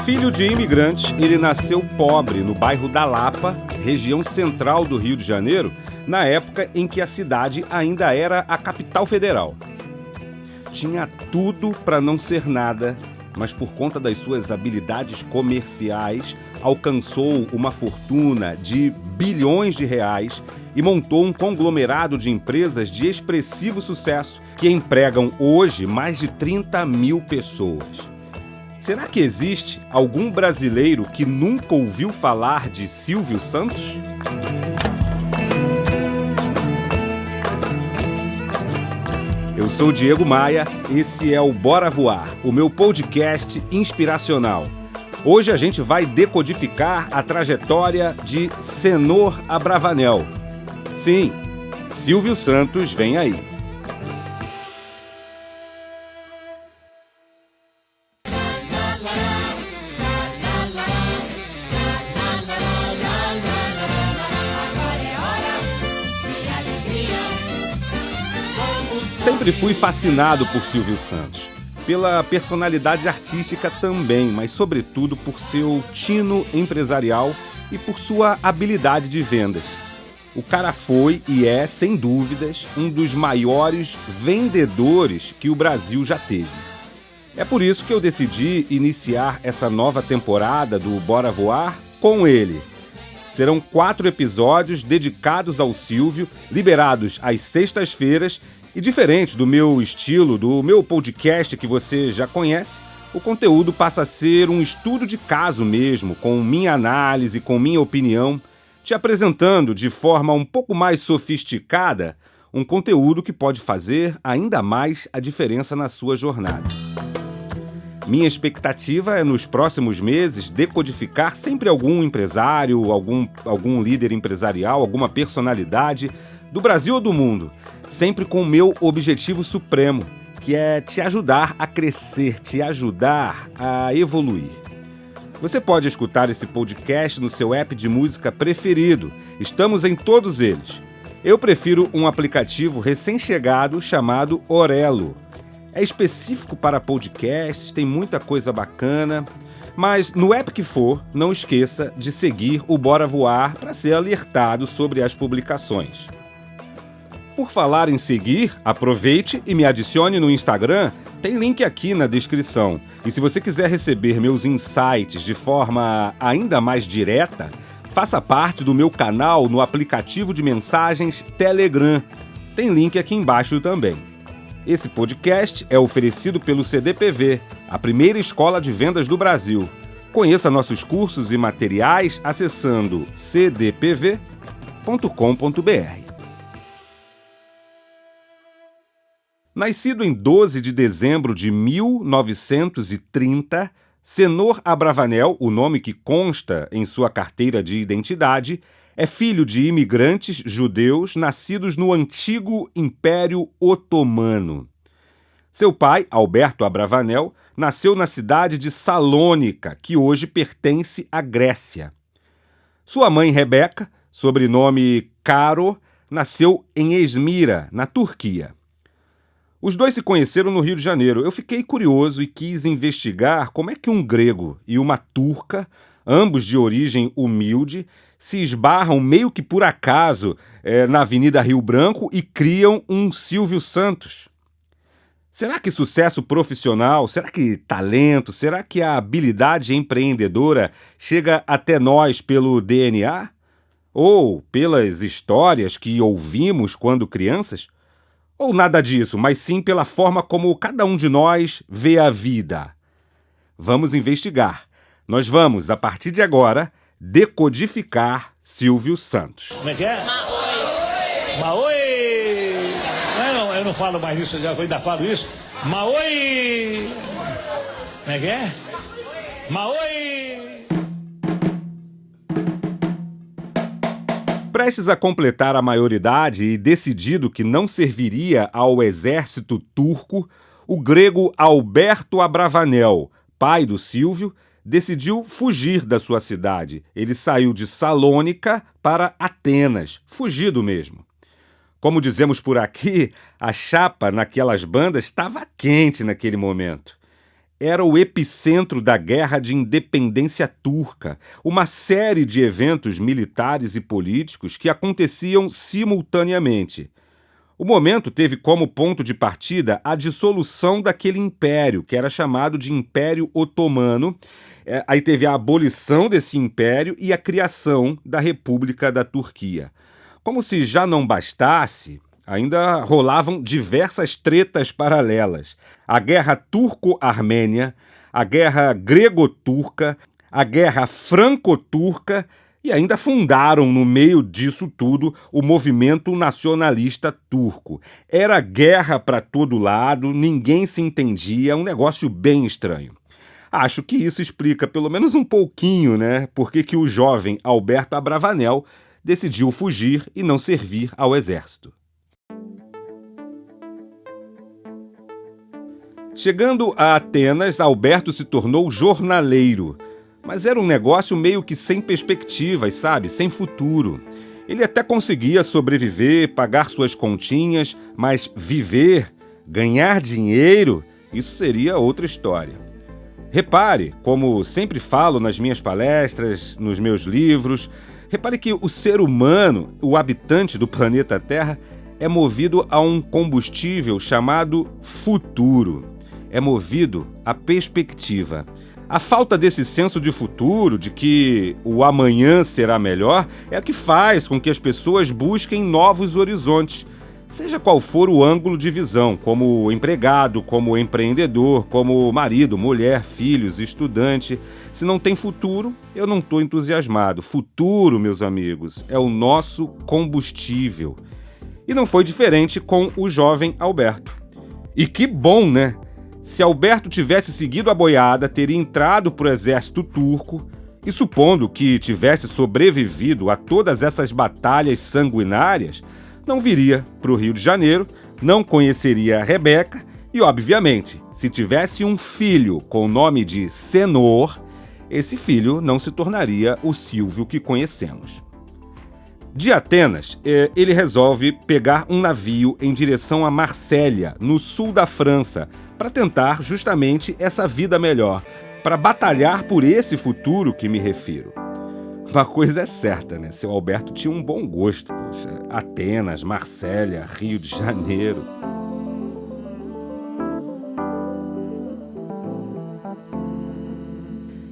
Filho de imigrante, ele nasceu pobre no bairro da Lapa, região central do Rio de Janeiro, na época em que a cidade ainda era a capital federal. Tinha tudo para não ser nada, mas por conta das suas habilidades comerciais, alcançou uma fortuna de bilhões de reais e montou um conglomerado de empresas de expressivo sucesso que empregam hoje mais de 30 mil pessoas. Será que existe algum brasileiro que nunca ouviu falar de Silvio Santos? Eu sou o Diego Maia, esse é o Bora Voar, o meu podcast inspiracional. Hoje a gente vai decodificar a trajetória de Senhor Abravanel. Sim, Silvio Santos vem aí. Sempre fui fascinado por Silvio Santos, pela personalidade artística também, mas sobretudo por seu tino empresarial e por sua habilidade de vendas. O cara foi e é, sem dúvidas, um dos maiores vendedores que o Brasil já teve. É por isso que eu decidi iniciar essa nova temporada do Bora Voar com ele. Serão 4 episódios dedicados ao Silvio, liberados às sextas-feiras. E diferente do meu estilo, do meu podcast que você já conhece, o conteúdo passa a ser um estudo de caso mesmo, com minha análise, com minha opinião, te apresentando de forma um pouco mais sofisticada um conteúdo que pode fazer ainda mais a diferença na sua jornada. Minha expectativa é, nos próximos meses, decodificar sempre algum empresário, algum líder empresarial, alguma personalidade do Brasil ou do mundo, sempre com o meu objetivo supremo, que é te ajudar a crescer, te ajudar a evoluir. Você pode escutar esse podcast no seu app de música preferido. Estamos em todos eles. Eu prefiro um aplicativo recém-chegado chamado Orelo. É específico para podcasts, tem muita coisa bacana, mas no app que for, não esqueça de seguir o Bora Voar para ser alertado sobre as publicações. Por falar em seguir, aproveite e me adicione no Instagram, tem link aqui na descrição. E se você quiser receber meus insights de forma ainda mais direta, faça parte do meu canal no aplicativo de mensagens Telegram. Tem link aqui embaixo também. Esse podcast é oferecido pelo CDPV, a primeira escola de vendas do Brasil. Conheça nossos cursos e materiais acessando cdpv.com.br. Nascido em 12 de dezembro de 1930, Senhor Abravanel, o nome que consta em sua carteira de identidade, é filho de imigrantes judeus nascidos no antigo Império Otomano. Seu pai, Alberto Abravanel, nasceu na cidade de Salônica, que hoje pertence à Grécia. Sua mãe, Rebeca, sobrenome Caro, nasceu em Esmira, na Turquia. Os dois se conheceram no Rio de Janeiro. Eu fiquei curioso e quis investigar como é que um grego e uma turca, ambos de origem humilde, se esbarram meio que por acaso na Avenida Rio Branco e criam um Silvio Santos. Será que sucesso profissional, será que talento, será que a habilidade empreendedora chega até nós pelo DNA? Ou pelas histórias que ouvimos quando crianças? Ou nada disso, mas sim pela forma como cada um de nós vê a vida? Vamos investigar. Nós vamos, a partir de agora, decodificar Silvio Santos. Como é que é? Maoi! Maoi! Não, eu não falo mais isso, eu ainda falo isso. Maoi! Como é que é? Maoi! Prestes a completar a maioridade e decidido que não serviria ao exército turco, o grego Alberto Abravanel, pai do Silvio, decidiu fugir da sua cidade. Ele saiu de Salônica para Atenas, fugido mesmo. Como dizemos por aqui, a chapa naquelas bandas estava quente naquele momento. era o epicentro da Guerra de Independência Turca, uma série de eventos militares e políticos que aconteciam simultaneamente. O momento teve como ponto de partida a dissolução daquele império, que era chamado de Império Otomano. Aí teve a abolição desse império e a criação da República da Turquia. Como se já não bastasse, ainda rolavam diversas tretas paralelas. A Guerra Turco-Armênia, a Guerra Grego-Turca, a Guerra Franco-Turca e ainda fundaram, no meio disso tudo, o movimento nacionalista turco. Era guerra para todo lado, ninguém se entendia, um negócio bem estranho. Acho que isso explica, pelo menos um pouquinho, por que o jovem Alberto Abravanel decidiu fugir e não servir ao exército. Chegando a Atenas, Alberto se tornou jornaleiro. Mas era um negócio meio que sem perspectivas, sabe? Sem futuro. Ele até conseguia sobreviver, pagar suas continhas, mas viver, ganhar dinheiro, isso seria outra história. Repare, como sempre falo nas minhas palestras, nos meus livros, repare que o ser humano, o habitante do planeta Terra, é movido a um combustível chamado futuro. É movido à perspectiva. A falta desse senso de futuro, de que o amanhã será melhor, é o que faz com que as pessoas busquem novos horizontes, seja qual for o ângulo de visão, como empregado, como empreendedor, como marido, mulher, filhos, estudante. Se não tem futuro, eu não estou entusiasmado. Futuro, meus amigos, é o nosso combustível. E não foi diferente com o jovem Alberto. E que bom, né? Se Alberto tivesse seguido a boiada, teria entrado para o exército turco e, supondo que tivesse sobrevivido a todas essas batalhas sanguinárias, não viria para o Rio de Janeiro, não conheceria a Rebeca e, obviamente, se tivesse um filho com o nome de Senor, esse filho não se tornaria o Silvio que conhecemos. De Atenas, ele resolve pegar um navio em direção a Marsella, no sul da França, para tentar justamente essa vida melhor, para batalhar por esse futuro que me refiro. Uma coisa é certa, Seu Alberto tinha um bom gosto. Poxa. Atenas, Marsella, Rio de Janeiro.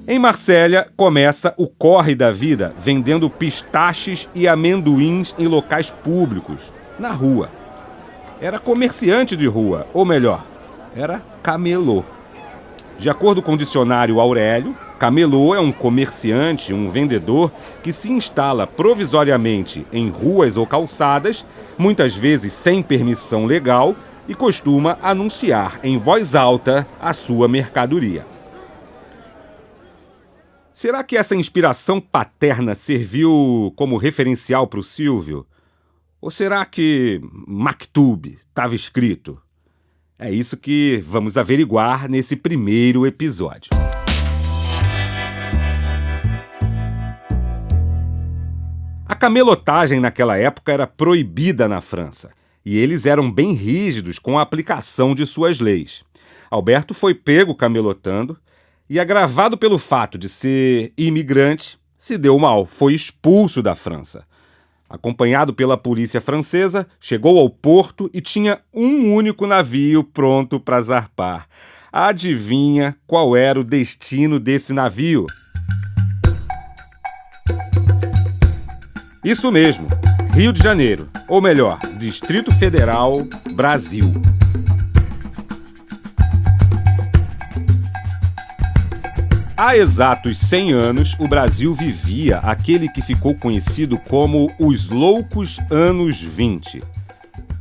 Em Marsella, começa o corre da vida vendendo pistaches e amendoins em locais públicos, na rua. Era comerciante de rua, ou melhor, era camelô. De acordo com o dicionário Aurélio, camelô é um comerciante, um vendedor que se instala provisoriamente em ruas ou calçadas, muitas vezes sem permissão legal, e costuma anunciar em voz alta a sua mercadoria. Será que essa inspiração paterna serviu como referencial para o Silvio? Ou será que Maktub estava escrito? É isso que vamos averiguar nesse primeiro episódio. A camelotagem naquela época era proibida na França, e eles eram bem rígidos com a aplicação de suas leis. Alberto foi pego camelotando, e, agravado pelo fato de ser imigrante, se deu mal, foi expulso da França. Acompanhado pela polícia francesa, chegou ao porto e tinha um único navio pronto para zarpar. Adivinha qual era o destino desse navio? Isso mesmo, Rio de Janeiro, ou melhor, Distrito Federal, Brasil. Há exatos 100 anos, o Brasil vivia aquele que ficou conhecido como os loucos anos 20.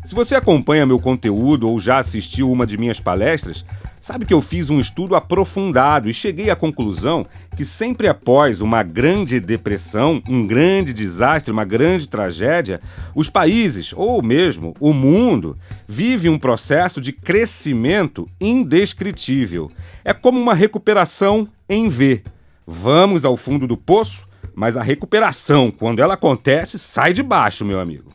Se você acompanha meu conteúdo ou já assistiu uma de minhas palestras, sabe que eu fiz um estudo aprofundado e cheguei à conclusão que sempre após uma grande depressão, um grande desastre, uma grande tragédia, os países, ou mesmo o mundo, vive um processo de crescimento indescritível. É como uma recuperação em V. Vamos ao fundo do poço, mas a recuperação, quando ela acontece, sai de baixo, meu amigo.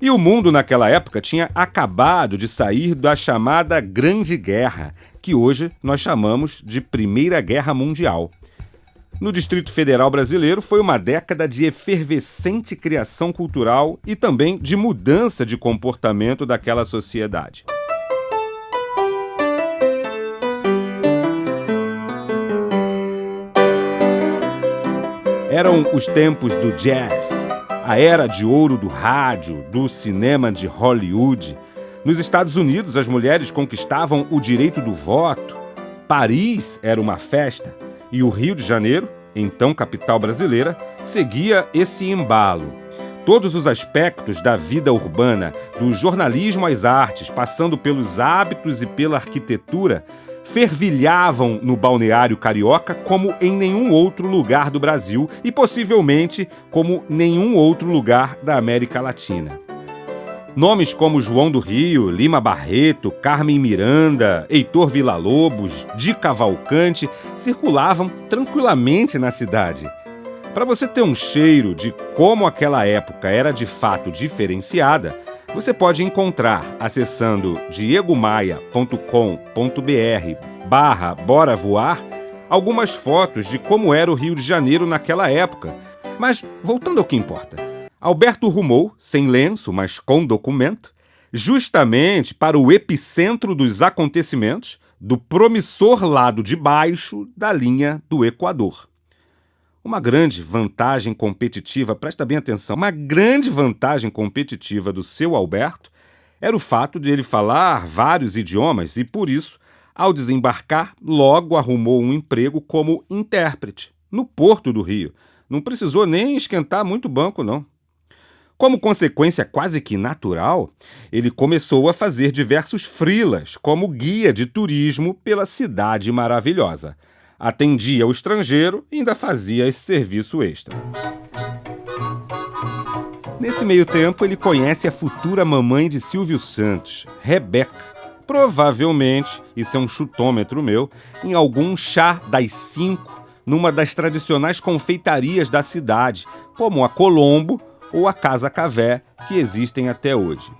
E o mundo naquela época tinha acabado de sair da chamada Grande Guerra, que hoje nós chamamos de Primeira Guerra Mundial. No Distrito Federal brasileiro foi uma década de efervescente criação cultural e também de mudança de comportamento daquela sociedade. Eram os tempos do jazz, a era de ouro do rádio, do cinema de Hollywood. Nos Estados Unidos, as mulheres conquistavam o direito do voto. Paris era uma festa e o Rio de Janeiro, então capital brasileira, seguia esse embalo. Todos os aspectos da vida urbana, do jornalismo às artes, passando pelos hábitos e pela arquitetura, fervilhavam no balneário carioca como em nenhum outro lugar do Brasil e possivelmente como nenhum outro lugar da América Latina. Nomes como João do Rio, Lima Barreto, Carmen Miranda, Heitor Villa-Lobos, Di Cavalcante circulavam tranquilamente na cidade. Para você ter um cheiro de como aquela época era de fato diferenciada, você pode encontrar acessando diegomaia.com.br/Bora Voar algumas fotos de como era o Rio de Janeiro naquela época. Mas voltando ao que importa, Alberto rumou, sem lenço, mas com documento, justamente para o epicentro dos acontecimentos do promissor lado de baixo da linha do Equador. Uma grande vantagem competitiva, presta bem atenção, uma grande vantagem competitiva do seu Alberto era o fato de ele falar vários idiomas e, por isso, ao desembarcar, logo arrumou um emprego como intérprete, no Porto do Rio. Não precisou nem esquentar muito banco, não. Como consequência quase que natural, ele começou a fazer diversos freelas como guia de turismo pela cidade maravilhosa. Atendia o estrangeiro e ainda fazia esse serviço extra. Nesse meio tempo, ele conhece a futura mamãe de Silvio Santos, Rebeca. Provavelmente, isso é um chutômetro meu, em algum chá das 5, numa das tradicionais confeitarias da cidade, como a Colombo ou a Casa Cavé, que existem até hoje.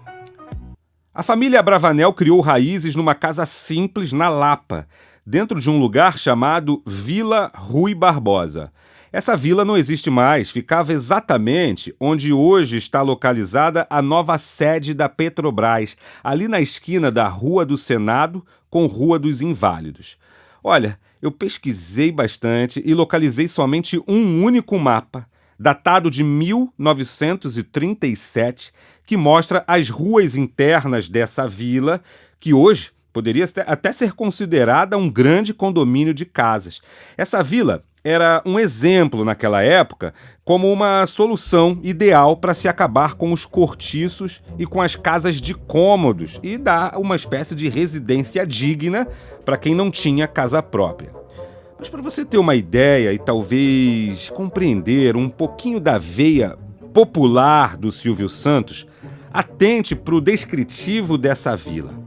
A família Abravanel criou raízes numa casa simples na Lapa, dentro de um lugar chamado Vila Rui Barbosa. Essa vila não existe mais, ficava exatamente onde hoje está localizada a nova sede da Petrobras, ali na esquina da Rua do Senado com Rua dos Inválidos. Olha, eu pesquisei bastante e localizei somente um único mapa, datado de 1937, que mostra as ruas internas dessa vila, que hoje poderia até ser considerada um grande condomínio de casas. Essa vila era um exemplo naquela época como uma solução ideal para se acabar com os cortiços e com as casas de cômodos e dar uma espécie de residência digna para quem não tinha casa própria. Mas para você ter uma ideia e talvez compreender um pouquinho da veia popular do Silvio Santos, atente para o descritivo dessa vila.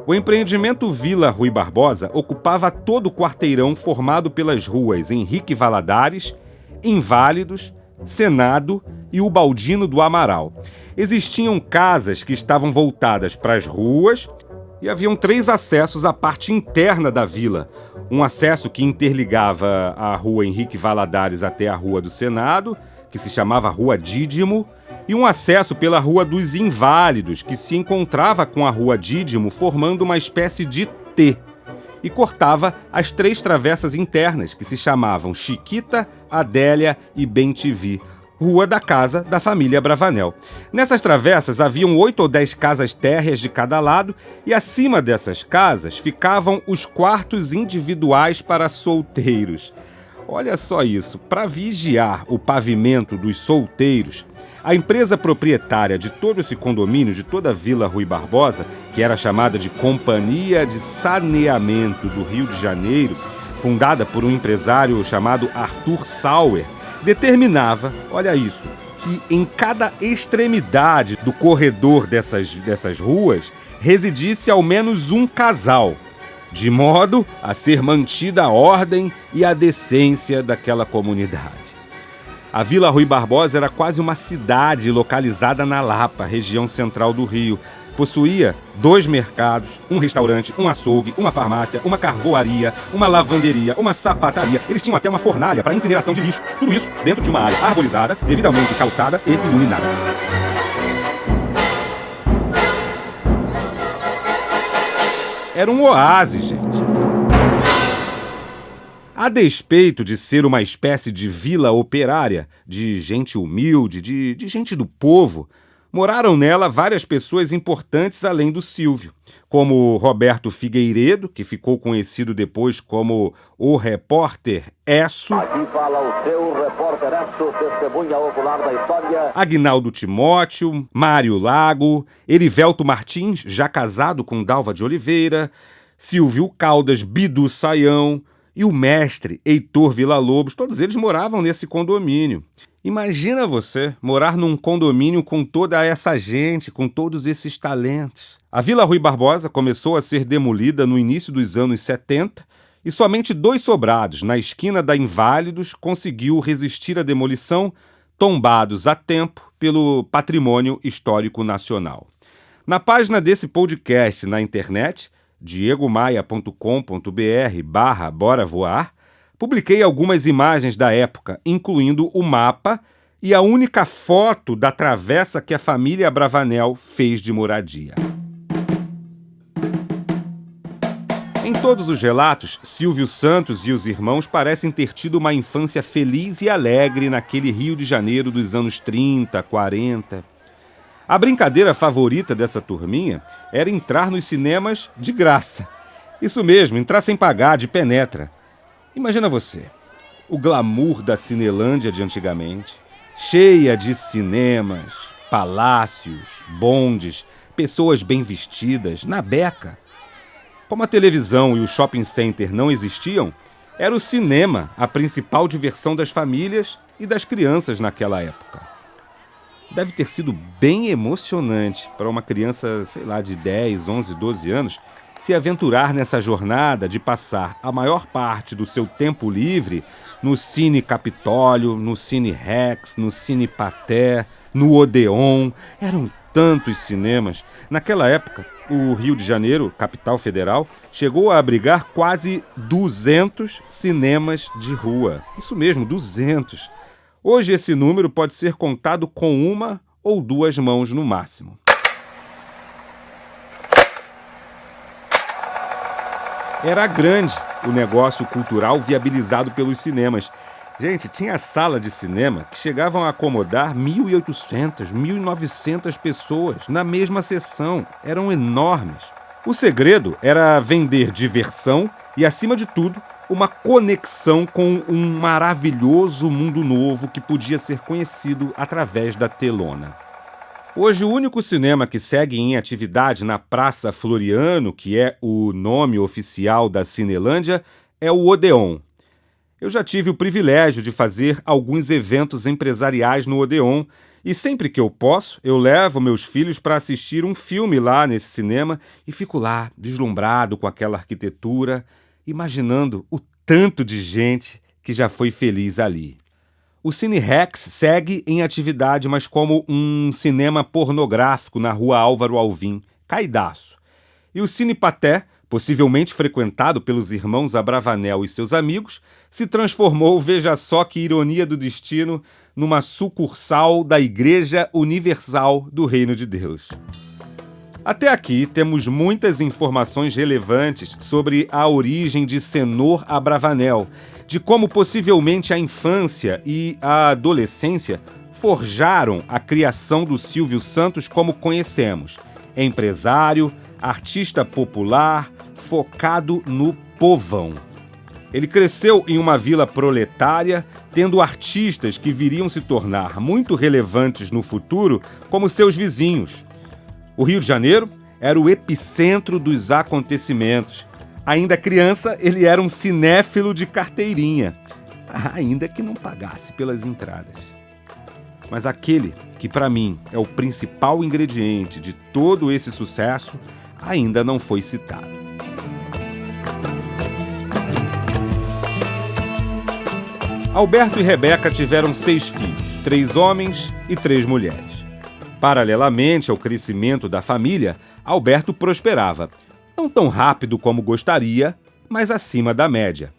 O empreendimento Vila Rui Barbosa ocupava todo o quarteirão formado pelas ruas Henrique Valadares, Inválidos, Senado e Ubaldino do Amaral. Existiam casas que estavam voltadas para as ruas e haviam 3 acessos à parte interna da vila. Um acesso que interligava a rua Henrique Valadares até a Rua do Senado, que se chamava Rua Dídimo, e um acesso pela Rua dos Inválidos, que se encontrava com a Rua Dídimo formando uma espécie de T, e cortava as 3 travessas internas, que se chamavam Chiquita, Adélia e Bem-te-vi, rua da casa da família Abravanel. Nessas travessas haviam 8 ou 10 casas térreas de cada lado, e acima dessas casas ficavam os quartos individuais para solteiros. Olha só isso, para vigiar o pavimento dos solteiros, a empresa proprietária de todo esse condomínio, de toda a Vila Rui Barbosa, que era chamada de Companhia de Saneamento do Rio de Janeiro, fundada por um empresário chamado Arthur Sauer, determinava, olha isso, que em cada extremidade do corredor dessas ruas residisse ao menos um casal, de modo a ser mantida a ordem e a decência daquela comunidade. A Vila Rui Barbosa era quase uma cidade localizada na Lapa, região central do Rio. Possuía 2 mercados, um restaurante, um açougue, uma farmácia, uma carvoaria, uma lavanderia, uma sapataria. Eles tinham até uma fornalha para incineração de lixo. Tudo isso dentro de uma área arborizada, devidamente calçada e iluminada. Era um oásis, gente. A despeito de ser uma espécie de vila operária, de gente humilde, de gente do povo, moraram nela várias pessoas importantes além do Silvio, como Roberto Figueiredo, que ficou conhecido depois como o repórter Esso. Aqui fala o seu repórter Esso, testemunha ocular da história. Aguinaldo Timóteo, Mário Lago, Erivelto Martins, já casado com Dalva de Oliveira, Silvio Caldas Bidu Saião e o mestre Heitor Villa-Lobos. Todos eles moravam nesse condomínio. Imagina você morar num condomínio com toda essa gente, com todos esses talentos. A Vila Rui Barbosa começou a ser demolida no início dos anos 70 e somente 2 sobrados, na esquina da Inválidos, conseguiu resistir à demolição, tombados a tempo pelo Patrimônio Histórico Nacional. Na página desse podcast na internet, diegomaia.com.br/Bora Voar, publiquei algumas imagens da época, incluindo o mapa e a única foto da travessa que a família Abravanel fez de moradia. Em todos os relatos, Silvio Santos e os irmãos parecem ter tido uma infância feliz e alegre naquele Rio de Janeiro dos anos 30, 40. A brincadeira favorita dessa turminha era entrar nos cinemas de graça. Isso mesmo, entrar sem pagar, de penetra. Imagina você, o glamour da Cinelândia de antigamente, cheia de cinemas, palácios, bondes, pessoas bem vestidas, na beca. Como a televisão e o shopping center não existiam, era o cinema a principal diversão das famílias e das crianças naquela época. Deve ter sido bem emocionante para uma criança, de 10, 11, 12 anos, se aventurar nessa jornada de passar a maior parte do seu tempo livre no Cine Capitólio, no Cine Rex, no Cine Paté, no Odeon. Eram tantos cinemas. Naquela época, o Rio de Janeiro, capital federal, chegou a abrigar quase 200 cinemas de rua. Isso mesmo, 200. Hoje esse número pode ser contado com 1 ou 2 mãos no máximo. Era grande o negócio cultural viabilizado pelos cinemas. Gente, tinha sala de cinema que chegavam a acomodar 1.800, 1.900 pessoas na mesma sessão. Eram enormes. O segredo era vender diversão e, acima de tudo, uma conexão com um maravilhoso mundo novo que podia ser conhecido através da telona. Hoje, o único cinema que segue em atividade na Praça Floriano, que é o nome oficial da Cinelândia, é o Odeon. Eu já tive o privilégio de fazer alguns eventos empresariais no Odeon e sempre que eu posso, eu levo meus filhos para assistir um filme lá nesse cinema e fico lá, deslumbrado com aquela arquitetura, imaginando o tanto de gente que já foi feliz ali. O Cine Rex segue em atividade, mas como um cinema pornográfico na Rua Álvaro Alvim, caidaço. E o Cine Paté, possivelmente frequentado pelos irmãos Abravanel e seus amigos, se transformou, veja só que ironia do destino, numa sucursal da Igreja Universal do Reino de Deus. Até aqui temos muitas informações relevantes sobre a origem de Cenor Abravanel, de como possivelmente a infância e a adolescência forjaram a criação do Silvio Santos como conhecemos, empresário, artista popular, focado no povão. Ele cresceu em uma vila proletária, tendo artistas que viriam se tornar muito relevantes no futuro como seus vizinhos. O Rio de Janeiro era o epicentro dos acontecimentos. Ainda criança, ele era um cinéfilo de carteirinha, ainda que não pagasse pelas entradas. Mas aquele que, para mim, é o principal ingrediente de todo esse sucesso, ainda não foi citado. Alberto e Rebeca tiveram 6 filhos, 3 homens e 3 mulheres. Paralelamente ao crescimento da família, Alberto prosperava, não tão rápido como gostaria, mas acima da média.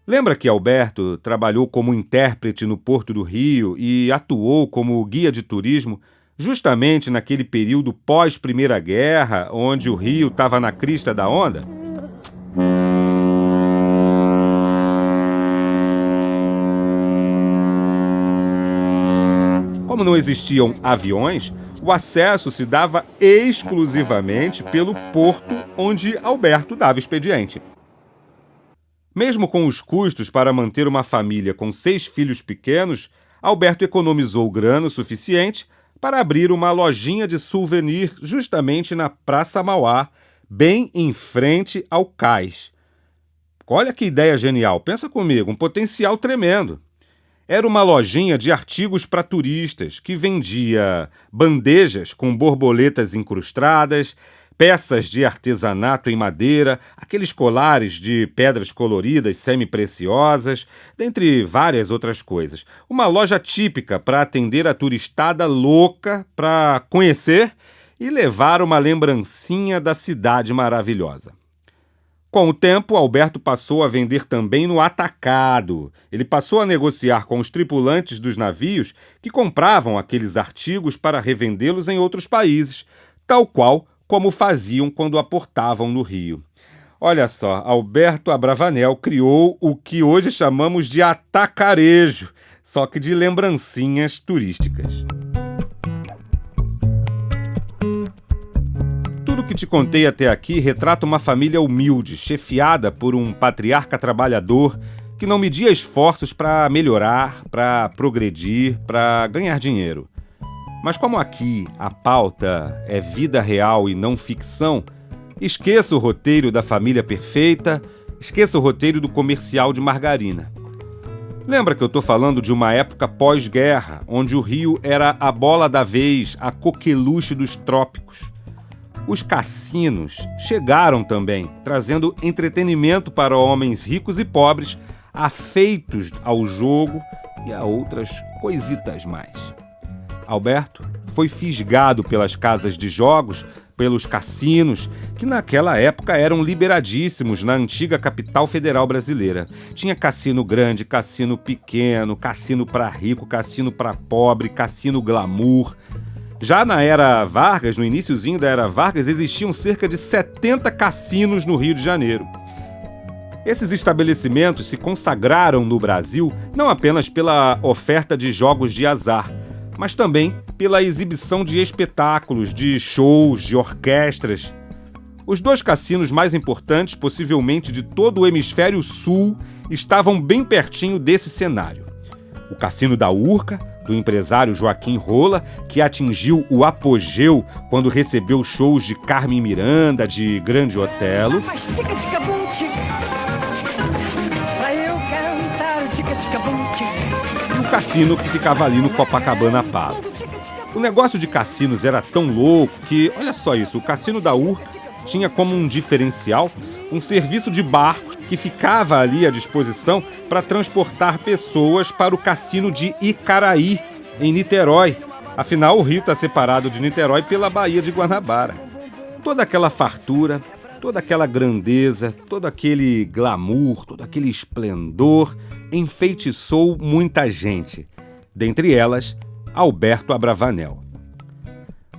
Lembra que Alberto trabalhou como intérprete no Porto do Rio e atuou como guia de turismo justamente naquele período pós-Primeira Guerra, onde o Rio estava na crista da onda? Como não existiam aviões, o acesso se dava exclusivamente pelo porto onde Alberto dava expediente. Mesmo com os custos para manter uma família com 6 filhos pequenos, Alberto economizou grana o suficiente para abrir uma lojinha de souvenir justamente na Praça Mauá, bem em frente ao cais. Olha que ideia genial, pensa comigo, um potencial tremendo. Era uma lojinha de artigos para turistas que vendia bandejas com borboletas incrustadas, peças de artesanato em madeira, aqueles colares de pedras coloridas semi-preciosas, dentre várias outras coisas. Uma loja típica para atender a turistada louca para conhecer e levar uma lembrancinha da cidade maravilhosa. Com o tempo, Alberto passou a vender também no atacado. Ele passou a negociar com os tripulantes dos navios que compravam aqueles artigos para revendê-los em outros países, tal qual como faziam quando aportavam no Rio. Olha só, Alberto Abravanel criou o que hoje chamamos de atacarejo, só que de lembrancinhas turísticas. Tudo que te contei até aqui retrata uma família humilde, chefiada por um patriarca trabalhador que não media esforços para melhorar, para progredir, para ganhar dinheiro. Mas como aqui a pauta é vida real e não ficção, esqueça o roteiro da família perfeita, esqueça o roteiro do comercial de margarina. Lembra que eu estou falando de uma época pós-guerra, onde o Rio era a bola da vez, a coqueluche dos trópicos. Os cassinos chegaram também, trazendo entretenimento para homens ricos e pobres, afeitos ao jogo e a outras coisitas mais. Alberto foi fisgado pelas casas de jogos, pelos cassinos, que naquela época eram liberadíssimos na antiga capital federal brasileira. Tinha cassino grande, cassino pequeno, cassino para rico, cassino para pobre, cassino glamour. Já na era Vargas, no iniciozinho da era Vargas, existiam cerca de 70 cassinos no Rio de Janeiro. Esses estabelecimentos se consagraram no Brasil não apenas pela oferta de jogos de azar, mas também pela exibição de espetáculos, de shows, de orquestras. Os 2 cassinos mais importantes, possivelmente de todo o hemisfério sul, estavam bem pertinho desse cenário. O Cassino da Urca, do empresário Joaquim Rola, que atingiu o apogeu quando recebeu shows de Carmen Miranda, de Grande Otelo. E o cassino que ficava ali no Copacabana Palace. O negócio de cassinos era tão louco que, olha só isso, o Cassino da Urca tinha como um diferencial um serviço de barcos que ficava ali à disposição para transportar pessoas para o cassino de Icaraí, em Niterói. Afinal, o Rio está separado de Niterói pela Baía de Guanabara. Toda aquela fartura, toda aquela grandeza, todo aquele glamour, todo aquele esplendor enfeitiçou muita gente. Dentre elas, Alberto Abravanel.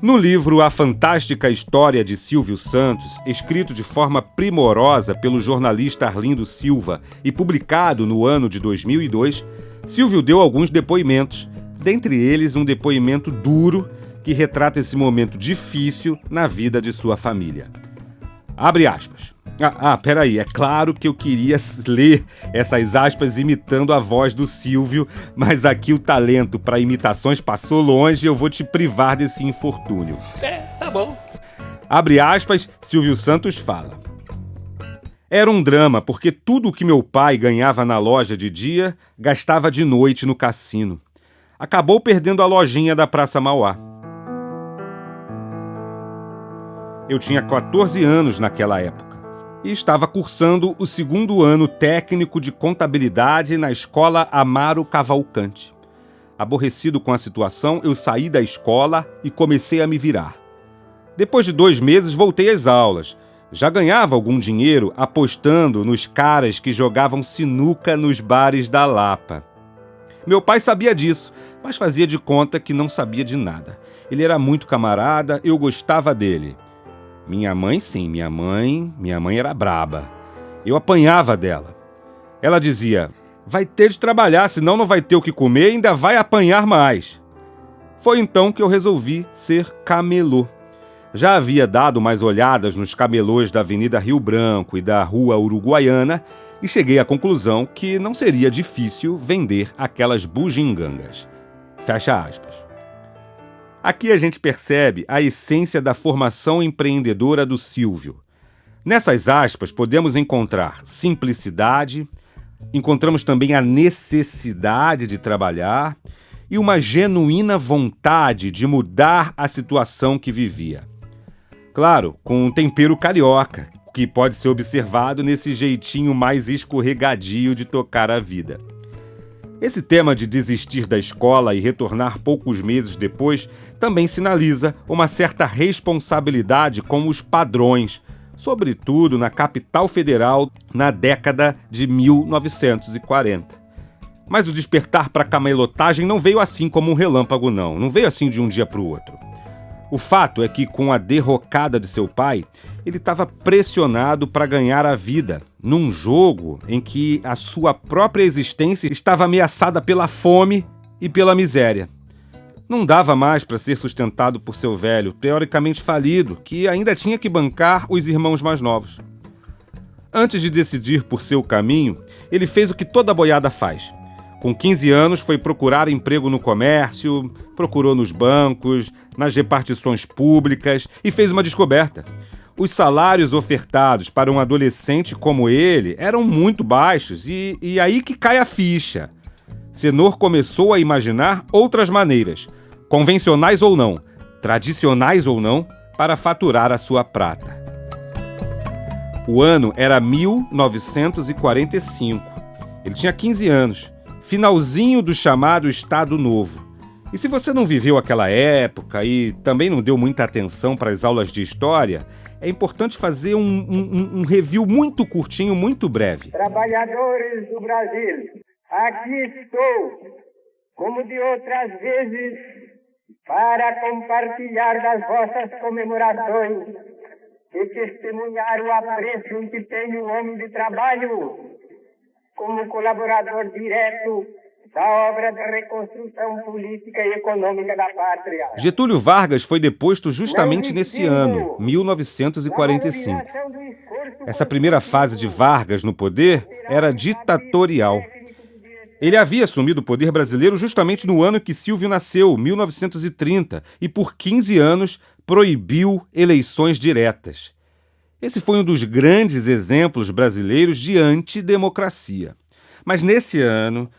No livro A Fantástica História de Silvio Santos, escrito de forma primorosa pelo jornalista Arlindo Silva e publicado no ano de 2002, Silvio deu alguns depoimentos, dentre eles um depoimento duro que retrata esse momento difícil na vida de sua família. Abre aspas. Peraí, é claro que eu queria ler essas aspas imitando a voz do Silvio, mas aqui o talento para imitações passou longe e eu vou te privar desse infortúnio. Tá bom. Abre aspas, Silvio Santos fala. Era um drama, porque tudo o que meu pai ganhava na loja de dia, gastava de noite no cassino. Acabou perdendo a lojinha da Praça Mauá. Eu tinha 14 anos naquela época. e estava cursando o 2º ano técnico de contabilidade na escola Amaro Cavalcante. Aborrecido com a situação, eu saí da escola e comecei a me virar. Depois de 2 meses, voltei às aulas. Já ganhava algum dinheiro apostando nos caras que jogavam sinuca nos bares da Lapa. Meu pai sabia disso, mas fazia de conta que não sabia de nada. Ele era muito camarada, eu gostava dele. Minha mãe, sim, minha mãe era braba. Eu apanhava dela. Ela dizia: vai ter de trabalhar, senão não vai ter o que comer e ainda vai apanhar mais. Foi então que eu resolvi ser camelô. Já havia dado umas olhadas nos camelôs da Avenida Rio Branco e da Rua Uruguaiana e cheguei à conclusão que não seria difícil vender aquelas bugigangas. Fecha aspas. Aqui a gente percebe a essência da formação empreendedora do Silvio. Nessas aspas podemos encontrar simplicidade, encontramos também a necessidade de trabalhar e uma genuína vontade de mudar a situação que vivia. Claro, com um tempero carioca, que pode ser observado nesse jeitinho mais escorregadio de tocar a vida. Esse tema de desistir da escola e retornar poucos meses depois também sinaliza uma certa responsabilidade com os padrões, sobretudo na capital federal na década de 1940. Mas o despertar para a camelotagem não veio assim como um relâmpago, não veio assim de um dia para o outro. O fato é que, com a derrocada de seu pai, ele estava pressionado para ganhar a vida, num jogo em que a sua própria existência estava ameaçada pela fome e pela miséria. Não dava mais para ser sustentado por seu velho, teoricamente falido, que ainda tinha que bancar os irmãos mais novos. Antes de decidir por seu caminho, ele fez o que toda boiada faz. Com 15 anos, foi procurar emprego no comércio, procurou nos bancos, nas repartições públicas e fez uma descoberta. Os salários ofertados para um adolescente como ele eram muito baixos e aí que cai a ficha. Cenor começou a imaginar outras maneiras, convencionais ou não, tradicionais ou não, para faturar a sua prata. O ano era 1945. Ele tinha 15 anos. Finalzinho do chamado Estado Novo. E se você não viveu aquela época e também não deu muita atenção para as aulas de história, é importante fazer um review muito curtinho, muito breve. Trabalhadores do Brasil, aqui estou, como de outras vezes, para compartilhar das vossas comemorações e testemunhar o apreço em que tem o homem de trabalho como colaborador direto da obra de reconstrução política e econômica da pátria. Getúlio Vargas foi deposto justamente nesse ano, 1945. Essa primeira fase de Vargas no poder era ditatorial. Ele havia assumido o poder brasileiro justamente no ano que Silvio nasceu, 1930, e por 15 anos proibiu eleições diretas. Esse foi um dos grandes exemplos brasileiros de antidemocracia. Mas nesse ano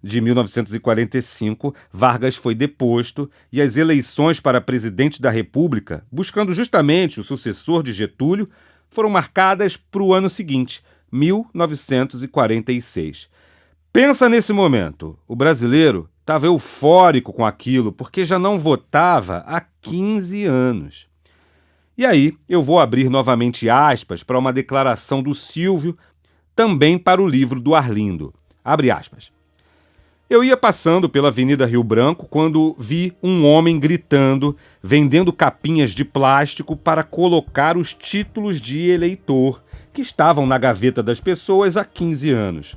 de 1945, Vargas foi deposto e as eleições para presidente da República, buscando justamente o sucessor de Getúlio, foram marcadas para o ano seguinte, 1946. Pensa nesse momento, o brasileiro estava eufórico com aquilo porque já não votava há 15 anos. E aí, eu vou abrir novamente aspas para uma declaração do Silvio, também para o livro do Arlindo. Abre aspas. Eu ia passando pela Avenida Rio Branco quando vi um homem gritando, vendendo capinhas de plástico para colocar os títulos de eleitor que estavam na gaveta das pessoas há 15 anos.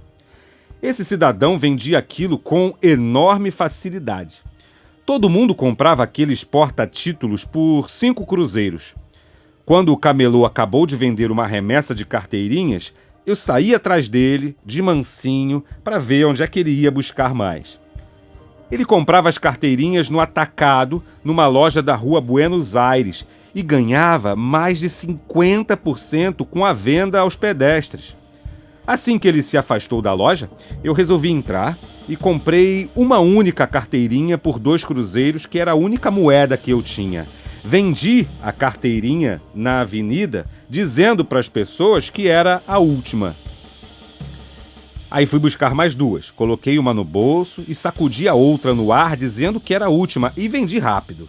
Esse cidadão vendia aquilo com enorme facilidade. Todo mundo comprava aqueles porta-títulos por 5 cruzeiros. Quando o camelô acabou de vender uma remessa de carteirinhas, eu saí atrás dele, de mansinho, para ver onde é que ele ia buscar mais. Ele comprava as carteirinhas no atacado, numa loja da rua Buenos Aires, e ganhava mais de 50% com a venda aos pedestres. Assim que ele se afastou da loja, eu resolvi entrar e comprei uma única carteirinha por 2 cruzeiros, que era a única moeda que eu tinha. Vendi a carteirinha na avenida, dizendo para as pessoas que era a última. Aí fui buscar mais duas, coloquei uma no bolso e sacudi a outra no ar, dizendo que era a última, e vendi rápido.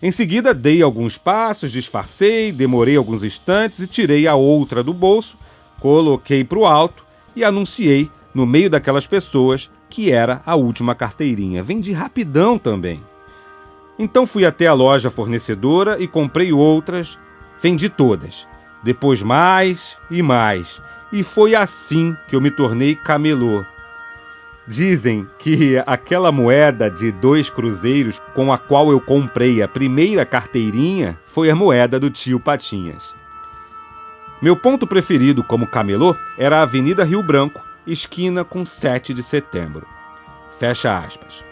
Em seguida, dei alguns passos, disfarcei, demorei alguns instantes e tirei a outra do bolso, coloquei para o alto e anunciei no meio daquelas pessoas que era a última carteirinha. Vendi rapidão também. Então fui até a loja fornecedora e comprei outras, vendi todas. Depois mais e mais. E foi assim que eu me tornei camelô. Dizem que aquela moeda de 2 cruzeiros com a qual eu comprei a primeira carteirinha foi a moeda do tio Patinhas. Meu ponto preferido como camelô era a Avenida Rio Branco, esquina com 7 de setembro. Fecha aspas.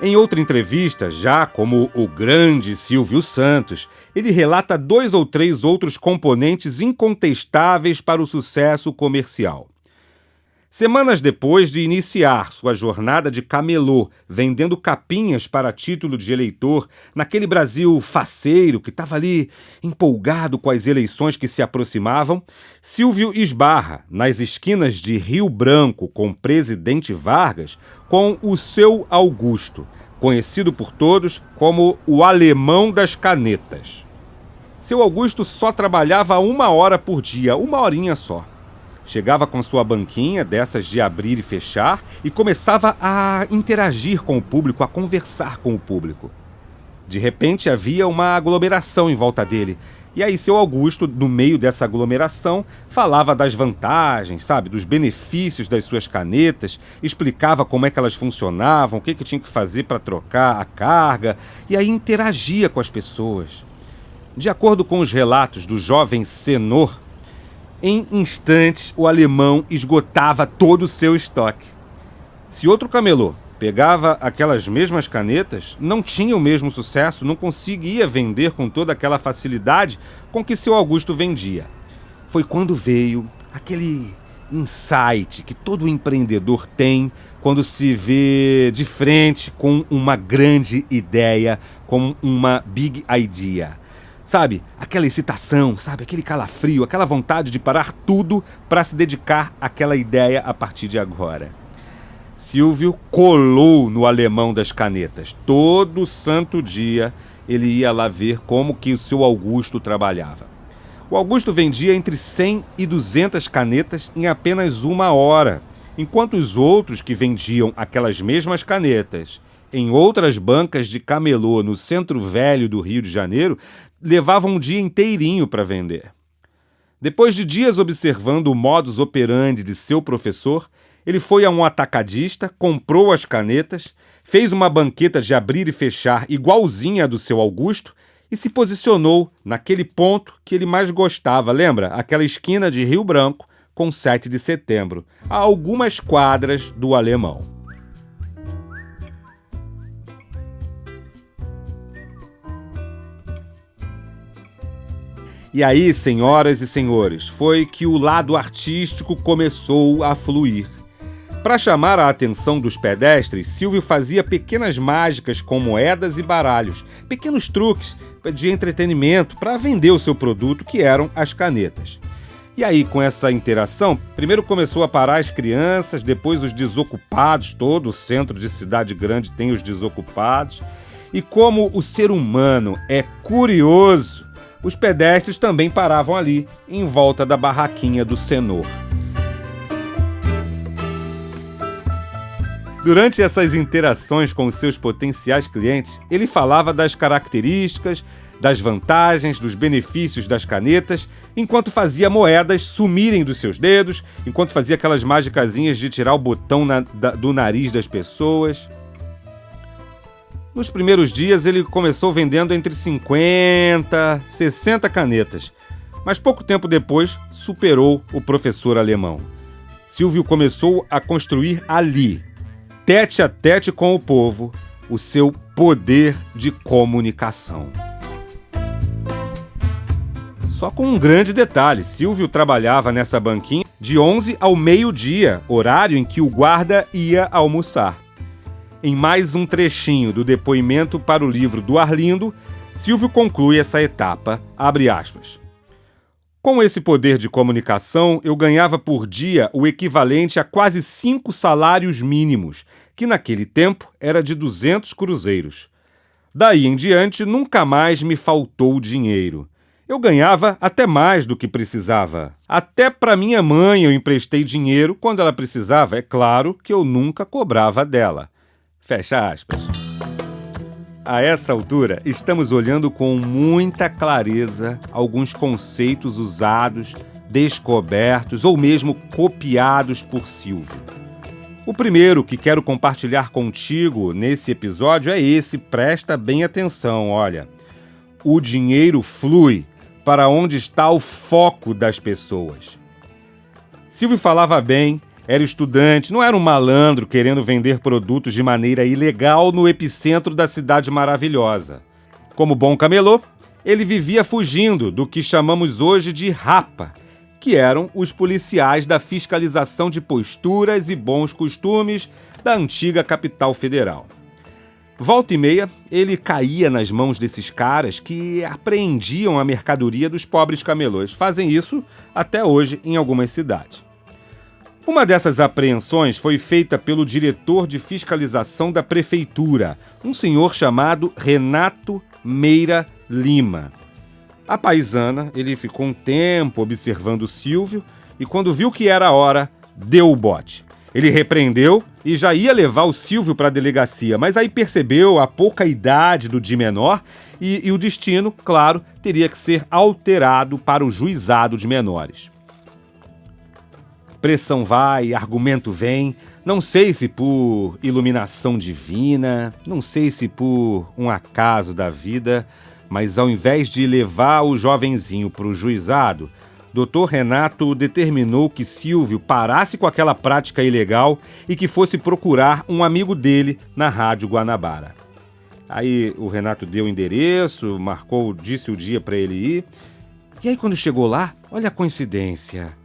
Em outra entrevista, já como o grande Silvio Santos, ele relata 2 ou 3 outros componentes incontestáveis para o sucesso comercial. Semanas depois de iniciar sua jornada de camelô, vendendo capinhas para título de eleitor, naquele Brasil faceiro que estava ali empolgado com as eleições que se aproximavam, Silvio esbarra nas esquinas de Rio Branco com Presidente Vargas com o Seu Augusto, conhecido por todos como o Alemão das Canetas. Seu Augusto só trabalhava 1 hora por dia, 1 horinha só. Chegava com sua banquinha, dessas de abrir e fechar, e começava a interagir com o público, a conversar com o público. De repente havia uma aglomeração em volta dele. E aí seu Augusto, no meio dessa aglomeração, falava das vantagens, dos benefícios das suas canetas, explicava como é que elas funcionavam, o que tinha que fazer para trocar a carga, e aí interagia com as pessoas. De acordo com os relatos do jovem Senor, em instantes o alemão esgotava todo o seu estoque. Se outro camelô pegava aquelas mesmas canetas, não tinha o mesmo sucesso, não conseguia vender com toda aquela facilidade com que seu Augusto vendia. Foi quando veio aquele insight que todo empreendedor tem quando se vê de frente com uma grande ideia, com uma big idea. Aquela excitação, aquele calafrio, aquela vontade de parar tudo para se dedicar àquela ideia a partir de agora. Silvio colou no Alemão das Canetas. Todo santo dia ele ia lá ver como que o seu Augusto trabalhava. O Augusto vendia entre 100 e 200 canetas em apenas 1 hora, enquanto os outros que vendiam aquelas mesmas canetas em outras bancas de camelô no centro velho do Rio de Janeiro levavam um dia inteirinho para vender. Depois de dias observando o modus operandi de seu professor, ele foi a um atacadista, comprou as canetas, fez uma banqueta de abrir e fechar igualzinha à do seu Augusto e se posicionou naquele ponto que ele mais gostava, lembra? Aquela esquina de Rio Branco com 7 de setembro, a algumas quadras do Alemão. E aí, senhoras e senhores, foi que o lado artístico começou a fluir. Para chamar a atenção dos pedestres, Silvio fazia pequenas mágicas com moedas e baralhos, pequenos truques de entretenimento para vender o seu produto, que eram as canetas. E aí, com essa interação, primeiro começou a parar as crianças, depois os desocupados, todo o centro de cidade grande tem os desocupados. E como o ser humano é curioso, os pedestres também paravam ali, em volta da barraquinha do Senor. Durante essas interações com os seus potenciais clientes, ele falava das características, das vantagens, dos benefícios das canetas, enquanto fazia moedas sumirem dos seus dedos, enquanto fazia aquelas magicazinhas de tirar o botão do nariz das pessoas. Nos primeiros dias, ele começou vendendo entre 50 e 60 canetas, mas pouco tempo depois superou o professor alemão. Silvio começou a construir ali, tete a tete com o povo, o seu poder de comunicação. Só com um grande detalhe, Silvio trabalhava nessa banquinha de 11 ao meio-dia, horário em que o guarda ia almoçar. Em mais um trechinho do depoimento para o livro do Arlindo, Silvio conclui essa etapa, abre aspas. Com esse poder de comunicação, eu ganhava por dia o equivalente a quase 5 salários mínimos, que naquele tempo era de 200 cruzeiros. Daí em diante, nunca mais me faltou dinheiro. Eu ganhava até mais do que precisava. Até para minha mãe eu emprestei dinheiro quando ela precisava. É claro que eu nunca cobrava dela. Fecha aspas. A essa altura, estamos olhando com muita clareza alguns conceitos usados, descobertos ou mesmo copiados por Silvio. O primeiro que quero compartilhar contigo nesse episódio é esse, presta bem atenção, olha. O dinheiro flui para onde está o foco das pessoas. Silvio falava bem, era estudante, não era um malandro querendo vender produtos de maneira ilegal no epicentro da cidade maravilhosa. Como bom camelô, ele vivia fugindo do que chamamos hoje de rapa, que eram os policiais da fiscalização de posturas e bons costumes da antiga capital federal. Volta e meia, ele caía nas mãos desses caras que apreendiam a mercadoria dos pobres camelôs. Fazem isso até hoje em algumas cidades. Uma dessas apreensões foi feita pelo diretor de fiscalização da prefeitura, um senhor chamado Renato Meira Lima. A paisana, ele ficou um tempo observando o Silvio e quando viu que era a hora, deu o bote. Ele repreendeu e já ia levar o Silvio para a delegacia, mas aí percebeu a pouca idade do de menor e o destino, claro, teria que ser alterado para o juizado de menores. Pressão vai, argumento vem, não sei se por iluminação divina, não sei se por um acaso da vida, mas ao invés de levar o jovenzinho para o juizado, Dr. Renato determinou que Silvio parasse com aquela prática ilegal e que fosse procurar um amigo dele na Rádio Guanabara. Aí o Renato deu o endereço, disse o dia para ele ir, e aí quando chegou lá, olha a coincidência.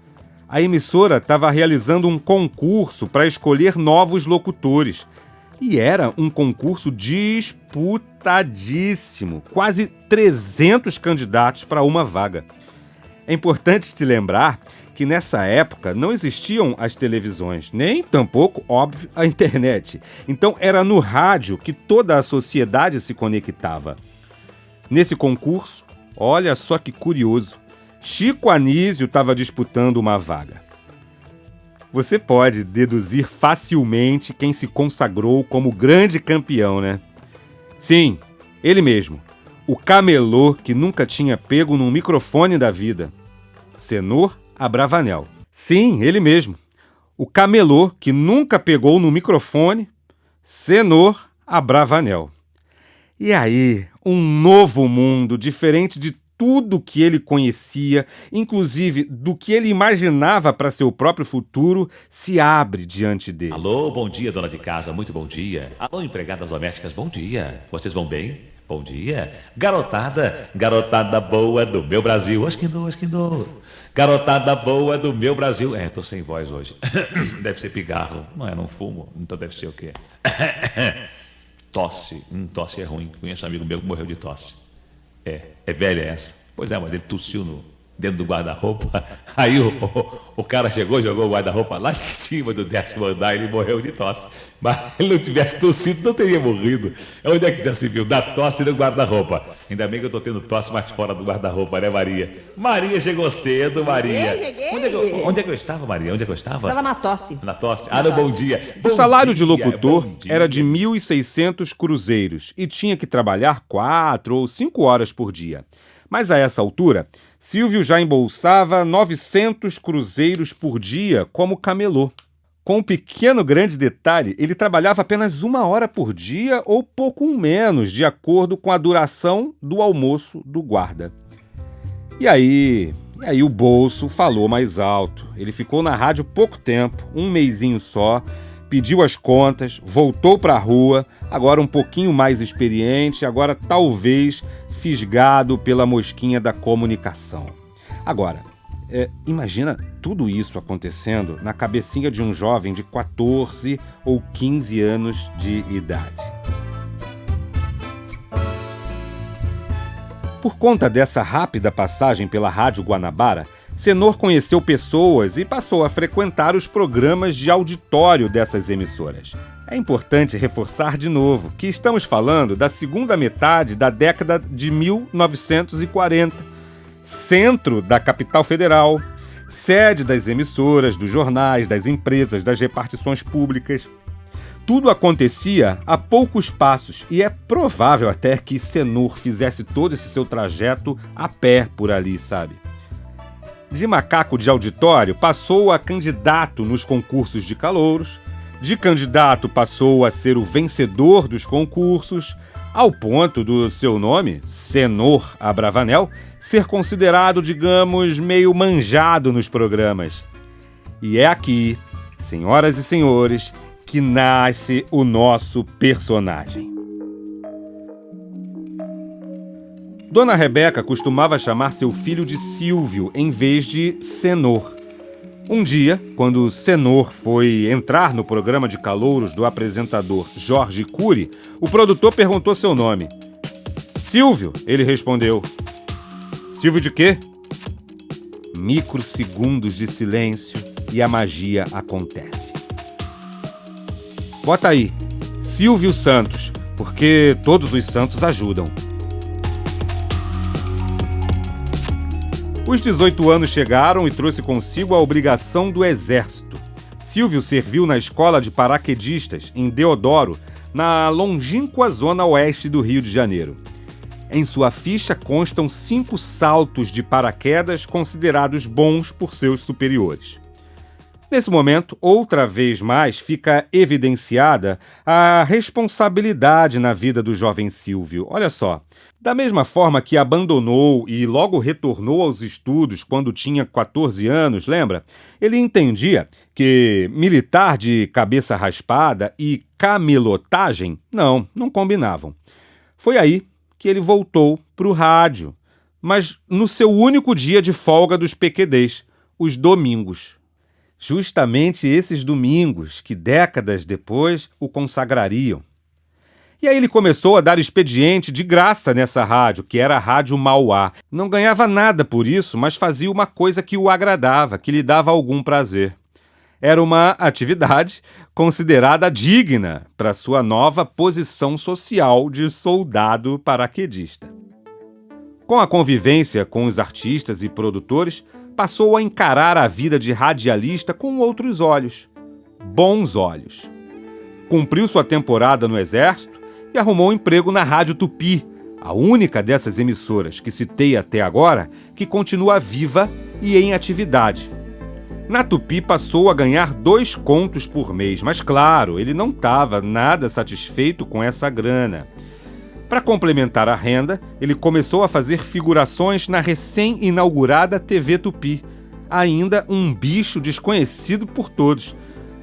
A emissora estava realizando um concurso para escolher novos locutores. E era um concurso disputadíssimo, quase 300 candidatos para uma vaga. É importante te lembrar que nessa época não existiam as televisões, nem tampouco, óbvio, a internet. Então era no rádio que toda a sociedade se conectava. Nesse concurso, olha só que curioso, Chico Anísio estava disputando uma vaga. Você pode deduzir facilmente quem se consagrou como grande campeão, né? Sim, ele mesmo, o camelô que nunca tinha pego num microfone da vida. Cenor Abravanel. Sim, ele mesmo, o camelô que nunca pegou no microfone, Cenor Abravanel. E aí, um novo mundo, diferente de tudo que ele conhecia, inclusive do que ele imaginava para seu próprio futuro, se abre diante dele. Alô, bom dia, dona de casa, muito bom dia. Alô, empregadas domésticas, bom dia. Vocês vão bem? Bom dia. Garotada boa do meu Brasil. Esquindou. Garotada boa do meu Brasil. Tô sem voz hoje. Deve ser pigarro. Não fumo, então deve ser o quê? Tosse. Tosse é ruim. Conheço um amigo meu que morreu de tosse. É velha essa. Pois é, mas ele tossiu dentro do guarda-roupa. Aí o cara chegou, jogou o guarda-roupa lá em cima do 10º andar e ele morreu de tosse. Mas se ele não tivesse tossido, não teria morrido. Onde é que já se viu? Da tosse no guarda-roupa. Ainda bem que eu estou tendo tosse mais fora do guarda-roupa, né, Maria? Maria chegou cedo, Maria. Cheguei. Onde é que eu estava, Maria? Onde é que eu estava? Estava na tosse. Na tosse? Bom dia. O salário de locutor era de 1.600 cruzeiros e tinha que trabalhar 4 ou 5 horas por dia. Mas a essa altura, Silvio já embolsava 900 cruzeiros por dia como camelô. Com um pequeno grande detalhe, ele trabalhava apenas 1 hora por dia ou pouco menos, de acordo com a duração do almoço do guarda. E aí o bolso falou mais alto. Ele ficou na rádio pouco tempo, 1 mesinho só, pediu as contas, voltou para a rua, agora um pouquinho mais experiente, agora talvez fisgado pela mosquinha da comunicação. Agora, Imagina tudo isso acontecendo na cabecinha de um jovem de 14 ou 15 anos de idade. Por conta dessa rápida passagem pela Rádio Guanabara, Czenor conheceu pessoas e passou a frequentar os programas de auditório dessas emissoras. É importante reforçar de novo que estamos falando da segunda metade da década de 1940, centro da capital federal, sede das emissoras, dos jornais, das empresas, das repartições públicas. Tudo acontecia a poucos passos e é provável até que Czenor fizesse todo esse seu trajeto a pé por ali, sabe? De macaco de auditório, passou a candidato nos concursos de calouros. De candidato, passou a ser o vencedor dos concursos, ao ponto do seu nome, Czenor Abravanel, ser considerado, digamos, meio manjado nos programas. E é aqui, senhoras e senhores, que nasce o nosso personagem. Dona Rebeca costumava chamar seu filho de Silvio em vez de Czenor. Um dia, quando Czenor foi entrar no programa de calouros do apresentador Jorge Cury, o produtor perguntou seu nome. Silvio, ele respondeu. Silvio de quê? Microsegundos de silêncio e a magia acontece. Bota aí, Silvio Santos, porque todos os santos ajudam. Os 18 anos chegaram e trouxe consigo a obrigação do exército. Silvio serviu na escola de paraquedistas, em Deodoro, na longínqua zona oeste do Rio de Janeiro. Em sua ficha constam 5 saltos de paraquedas considerados bons por seus superiores. Nesse momento, outra vez mais, fica evidenciada a responsabilidade na vida do jovem Silvio. Olha só, da mesma forma que abandonou e logo retornou aos estudos quando tinha 14 anos, lembra? Ele entendia que militar de cabeça raspada e camelotagem não combinavam. Foi aí que ele voltou para o rádio, mas no seu único dia de folga dos PQDs, os domingos. Justamente esses domingos que décadas depois o consagrariam. E aí ele começou a dar expediente de graça nessa rádio, que era a Rádio Mauá. Não ganhava nada por isso, mas fazia uma coisa que o agradava, que lhe dava algum prazer. Era uma atividade considerada digna para sua nova posição social de soldado paraquedista. Com a convivência com os artistas e produtores, passou a encarar a vida de radialista com outros olhos, bons olhos. Cumpriu sua temporada no Exército e arrumou um emprego na Rádio Tupi, a única dessas emissoras que citei até agora que continua viva e em atividade. Na Tupi passou a ganhar 2 contos por mês, mas claro, ele não estava nada satisfeito com essa grana. Para complementar a renda, ele começou a fazer figurações na recém-inaugurada TV Tupi, ainda um bicho desconhecido por todos.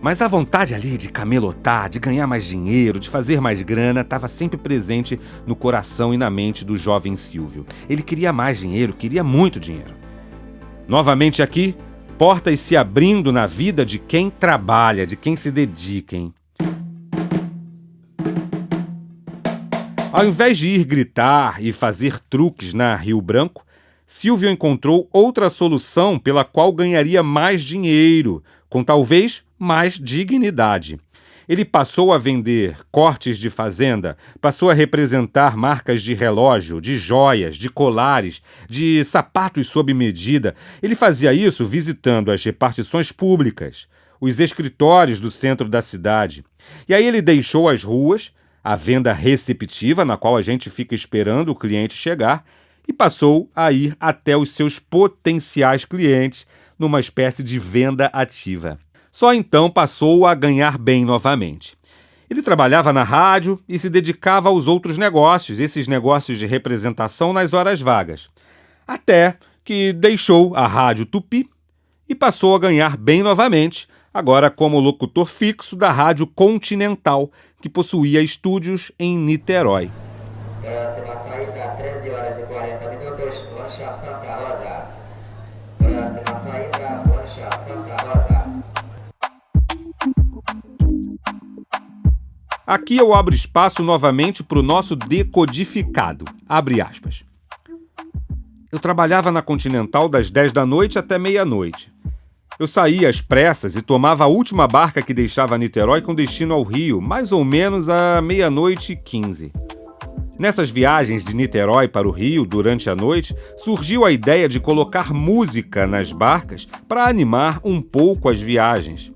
Mas a vontade ali de camelotar, de ganhar mais dinheiro, de fazer mais grana, estava sempre presente no coração e na mente do jovem Silvio. Ele queria mais dinheiro, queria muito dinheiro. Novamente aqui, portas se abrindo na vida de quem trabalha, de quem se dedica, hein? Ao invés de ir gritar e fazer truques na Rio Branco, Silvio encontrou outra solução pela qual ganharia mais dinheiro, com talvez mais dignidade. Ele passou a vender cortes de fazenda, passou a representar marcas de relógio, de joias, de colares, de sapatos sob medida. Ele fazia isso visitando as repartições públicas, os escritórios do centro da cidade. E aí ele deixou as ruas, a venda receptiva, na qual a gente fica esperando o cliente chegar, e passou a ir até os seus potenciais clientes numa espécie de venda ativa. Só então passou a ganhar bem novamente. Ele trabalhava na rádio e se dedicava aos outros negócios, esses negócios de representação nas horas vagas. Até que deixou a Rádio Tupi e passou a ganhar bem novamente, agora como locutor fixo da Rádio Continental, que possuía estúdios em Niterói. Próxima saída, 13h40, lancha Santa Rosa. Próxima Aqui eu abro espaço novamente para o nosso decodificado. Abre aspas. Eu trabalhava na Continental das 10 da noite até meia-noite. Eu saía às pressas e tomava a última barca que deixava Niterói com destino ao Rio, mais ou menos à 00:15. Nessas viagens de Niterói para o Rio, durante a noite, surgiu a ideia de colocar música nas barcas para animar um pouco as viagens.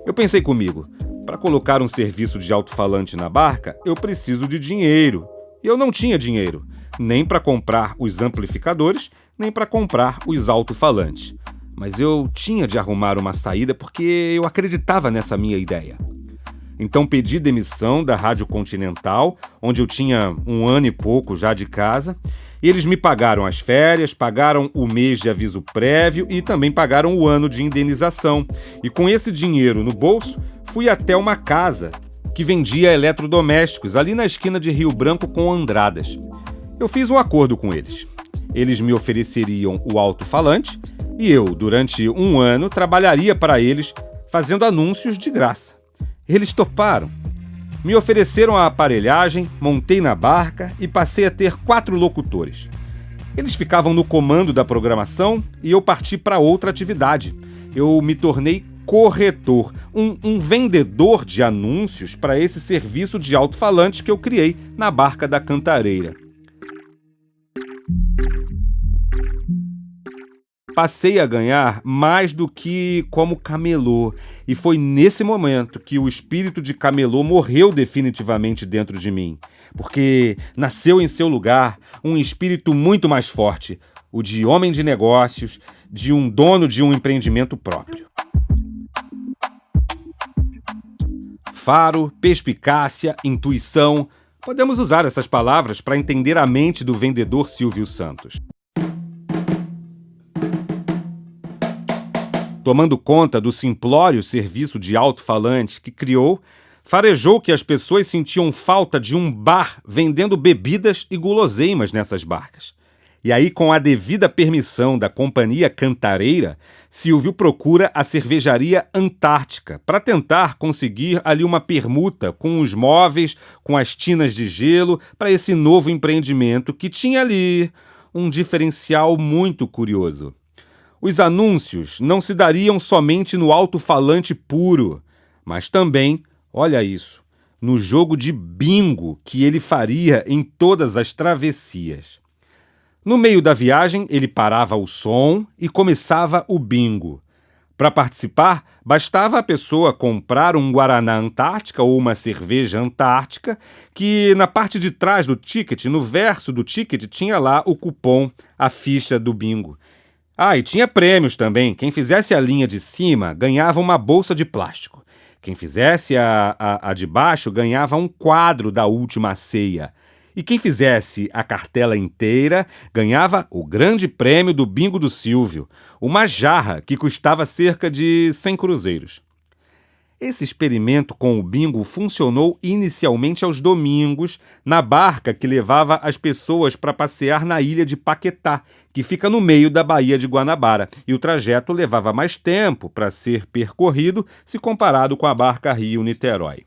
Eu pensei comigo, para colocar um serviço de alto-falante na barca, eu preciso de dinheiro. E eu não tinha dinheiro, nem para comprar os amplificadores, nem para comprar os alto-falantes. Mas eu tinha de arrumar uma saída porque eu acreditava nessa minha ideia. Então pedi demissão da Rádio Continental, onde eu tinha 1 ano e pouco já de casa, e eles me pagaram as férias, pagaram o mês de aviso prévio e também pagaram o ano de indenização. E com esse dinheiro no bolso, fui até uma casa que vendia eletrodomésticos ali na esquina de Rio Branco com Andradas. Eu fiz um acordo com eles. Eles me ofereceriam o alto-falante e eu, durante 1 ano, trabalharia para eles fazendo anúncios de graça. Eles toparam. Me ofereceram a aparelhagem, montei na barca e passei a ter 4 locutores. Eles ficavam no comando da programação e eu parti para outra atividade. Eu me tornei corretor, um vendedor de anúncios para esse serviço de alto-falante que eu criei na barca da Cantareira. Passei a ganhar mais do que como camelô, e foi nesse momento que o espírito de camelô morreu definitivamente dentro de mim, porque nasceu em seu lugar um espírito muito mais forte, o de homem de negócios, de um dono de um empreendimento próprio. Faro, perspicácia, intuição, podemos usar essas palavras para entender a mente do vendedor Silvio Santos. Tomando conta do simplório serviço de alto-falante que criou, farejou que as pessoas sentiam falta de um bar vendendo bebidas e guloseimas nessas barcas. E aí, com a devida permissão da Companhia Cantareira, Silvio procura a cervejaria Antártica para tentar conseguir ali uma permuta com os móveis, com as tinas de gelo, para esse novo empreendimento que tinha ali um diferencial muito curioso. Os anúncios não se dariam somente no alto-falante puro, mas também, olha isso, no jogo de bingo que ele faria em todas as travessias. No meio da viagem, ele parava o som e começava o bingo. Para participar, bastava a pessoa comprar um Guaraná Antártica ou uma cerveja Antártica, que na parte de trás do ticket, no verso do ticket, tinha lá o cupom, a ficha do bingo. E tinha prêmios também. Quem fizesse a linha de cima ganhava uma bolsa de plástico. Quem fizesse a de baixo ganhava um quadro da Última Ceia. E quem fizesse a cartela inteira ganhava o grande prêmio do bingo do Silvio, uma jarra que custava cerca de 100 cruzeiros. Esse experimento com o bingo funcionou inicialmente aos domingos, na barca que levava as pessoas para passear na ilha de Paquetá, que fica no meio da Baía de Guanabara, e o trajeto levava mais tempo para ser percorrido se comparado com a barca Rio-Niterói.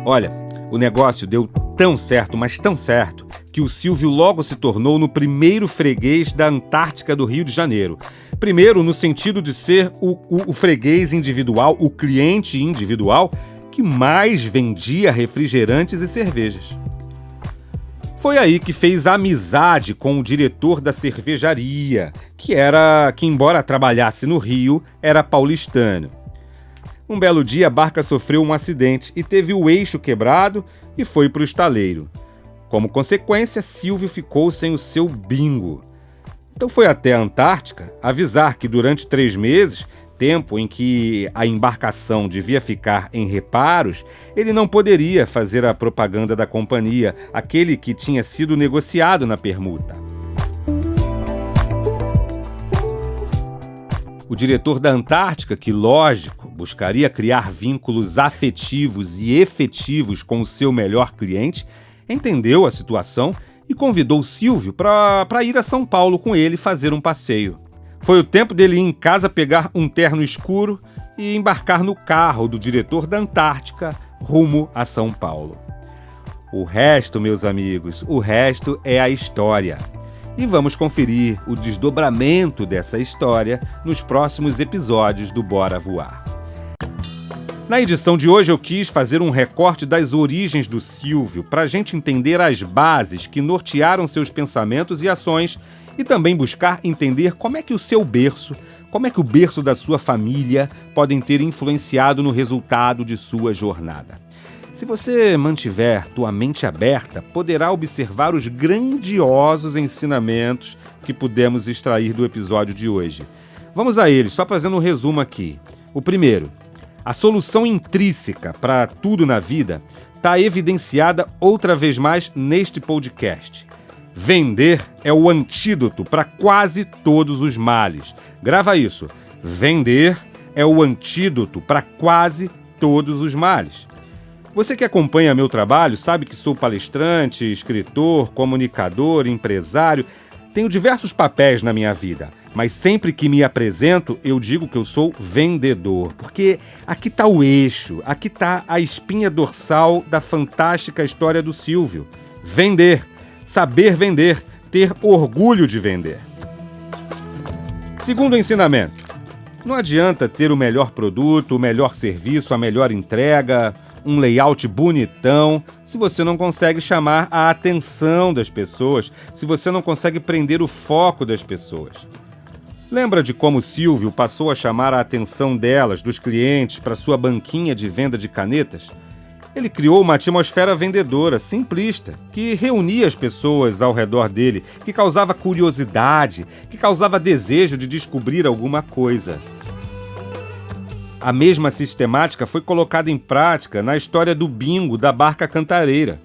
Olha, o negócio deu tão certo, mas tão certo, que o Silvio logo se tornou no primeiro freguês da Antártica do Rio de Janeiro. Primeiro, no sentido de ser o freguês individual, o cliente individual, que mais vendia refrigerantes e cervejas. Foi aí que fez amizade com o diretor da cervejaria, que embora trabalhasse no Rio, era paulistano. Um belo dia, a barca sofreu um acidente e teve o eixo quebrado e foi para o estaleiro. Como consequência, Silvio ficou sem o seu bingo. Então foi até a Antártica avisar que durante 3 meses, tempo em que a embarcação devia ficar em reparos, ele não poderia fazer a propaganda da companhia, aquele que tinha sido negociado na permuta. O diretor da Antártica, que, lógico, buscaria criar vínculos afetivos e efetivos com o seu melhor cliente, entendeu a situação e convidou Silvio para ir a São Paulo com ele fazer um passeio. Foi o tempo dele ir em casa pegar um terno escuro e embarcar no carro do diretor da Antártica rumo a São Paulo. O resto, meus amigos, o resto é a história. E vamos conferir o desdobramento dessa história nos próximos episódios do Bora Voar. Na edição de hoje eu quis fazer um recorte das origens do Silvio para a gente entender as bases que nortearam seus pensamentos e ações e também buscar entender como é que o seu berço, como é que o berço da sua família podem ter influenciado no resultado de sua jornada. Se você mantiver tua mente aberta, poderá observar os grandiosos ensinamentos que pudemos extrair do episódio de hoje. Vamos a eles, só fazendo um resumo aqui. O primeiro, a solução intrínseca para tudo na vida está evidenciada outra vez mais neste podcast. Vender é o antídoto para quase todos os males. Grava isso. Vender é o antídoto para quase todos os males. Você que acompanha meu trabalho sabe que sou palestrante, escritor, comunicador, empresário. Tenho diversos papéis na minha vida, mas sempre que me apresento eu digo que eu sou vendedor, porque aqui está o eixo, aqui está a espinha dorsal da fantástica história do Silvio. Vender, saber vender, ter orgulho de vender. Segundo ensinamento, não adianta ter o melhor produto, o melhor serviço, a melhor entrega, um layout bonitão, se você não consegue chamar a atenção das pessoas, se você não consegue prender o foco das pessoas. Lembra de como Silvio passou a chamar a atenção delas, dos clientes, para sua banquinha de venda de canetas? Ele criou uma atmosfera vendedora, simplista, que reunia as pessoas ao redor dele, que causava curiosidade, que causava desejo de descobrir alguma coisa. A mesma sistemática foi colocada em prática na história do bingo da Barca Cantareira.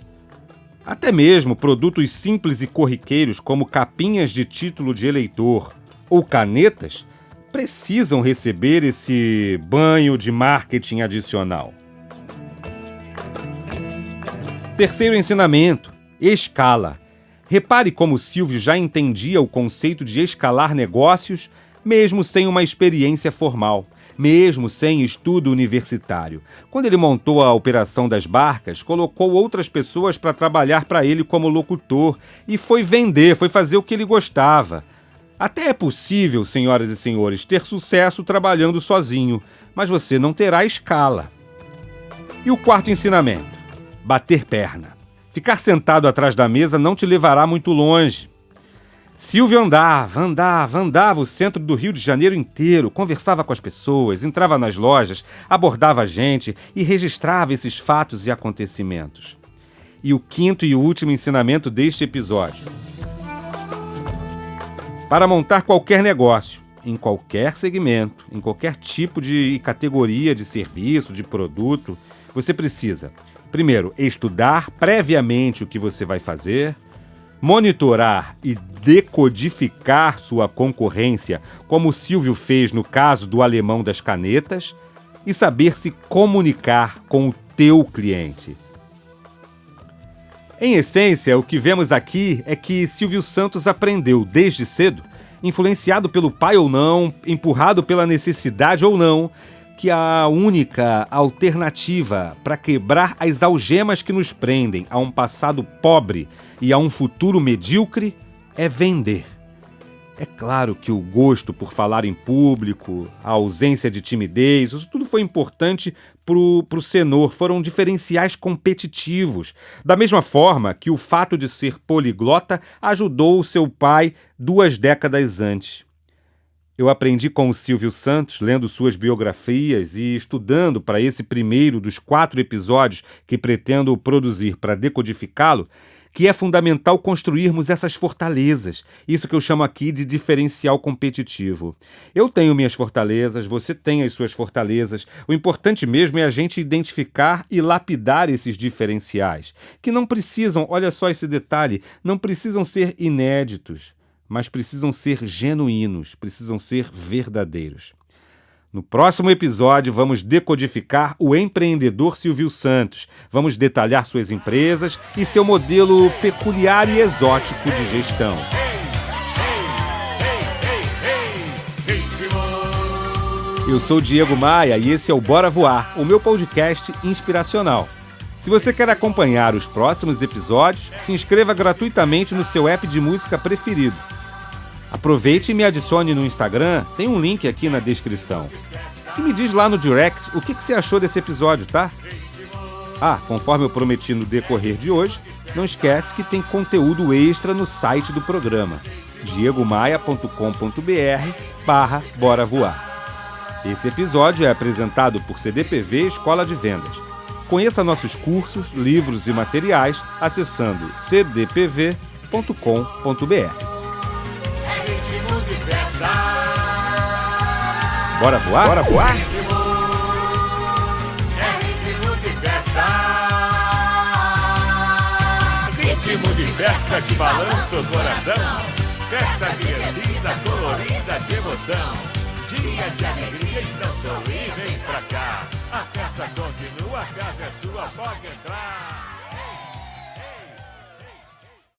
Até mesmo produtos simples e corriqueiros como capinhas de título de eleitor ou canetas precisam receber esse banho de marketing adicional. Terceiro ensinamento: escala. Repare como Silvio já entendia o conceito de escalar negócios, mesmo sem uma experiência formal, mesmo sem estudo universitário. Quando ele montou a operação das barcas, colocou outras pessoas para trabalhar para ele como locutor e foi vender, foi fazer o que ele gostava. Até é possível, senhoras e senhores, ter sucesso trabalhando sozinho, mas você não terá escala. E o quarto ensinamento: bater perna. Ficar sentado atrás da mesa não te levará muito longe. Silvio andava o centro do Rio de Janeiro inteiro, conversava com as pessoas, entrava nas lojas, abordava a gente e registrava esses fatos e acontecimentos. E o quinto e último ensinamento deste episódio: para montar qualquer negócio, em qualquer segmento, em qualquer tipo de categoria de serviço, de produto, você precisa, primeiro, estudar previamente o que você vai fazer, monitorar e decodificar sua concorrência, como o Silvio fez no caso do alemão das canetas, e saber se comunicar com o teu cliente. Em essência, o que vemos aqui é que Silvio Santos aprendeu desde cedo, influenciado pelo pai ou não, empurrado pela necessidade ou não, que a única alternativa para quebrar as algemas que nos prendem a um passado pobre e a um futuro medíocre é vender. É claro que o gosto por falar em público, a ausência de timidez, isso tudo foi importante pro Cenor, foram diferenciais competitivos. Da mesma forma que o fato de ser poliglota ajudou o seu pai 2 décadas antes. Eu aprendi com o Silvio Santos, lendo suas biografias e estudando para esse primeiro dos 4 episódios que pretendo produzir para decodificá-lo, que é fundamental construirmos essas fortalezas, isso que eu chamo aqui de diferencial competitivo. Eu tenho minhas fortalezas, você tem as suas fortalezas. O importante mesmo é a gente identificar e lapidar esses diferenciais, que não precisam, olha só esse detalhe, não precisam ser inéditos, mas precisam ser genuínos, precisam ser verdadeiros. No próximo episódio, vamos decodificar o empreendedor Silvio Santos. Vamos detalhar suas empresas e seu modelo peculiar e exótico de gestão. Eu sou o Diego Maia e esse é o Bora Voar, o meu podcast inspiracional. Se você quer acompanhar os próximos episódios, se inscreva gratuitamente no seu app de música preferido. Aproveite e me adicione no Instagram, tem um link aqui na descrição. E me diz lá no direct o que você achou desse episódio, tá? Conforme eu prometi no decorrer de hoje, não esquece que tem conteúdo extra no site do programa, diegomaia.com.br/Bora Voar. Esse episódio é apresentado por CDPV Escola de Vendas. Conheça nossos cursos, livros e materiais acessando cdpv.com.br. Bora voar? Bora voar? Ritmo de festa que balança o coração. Festa divertida, colorida de emoção. Dia de alegria, então sorri, vem pra cá. A festa continua, a casa é sua, pode entrar.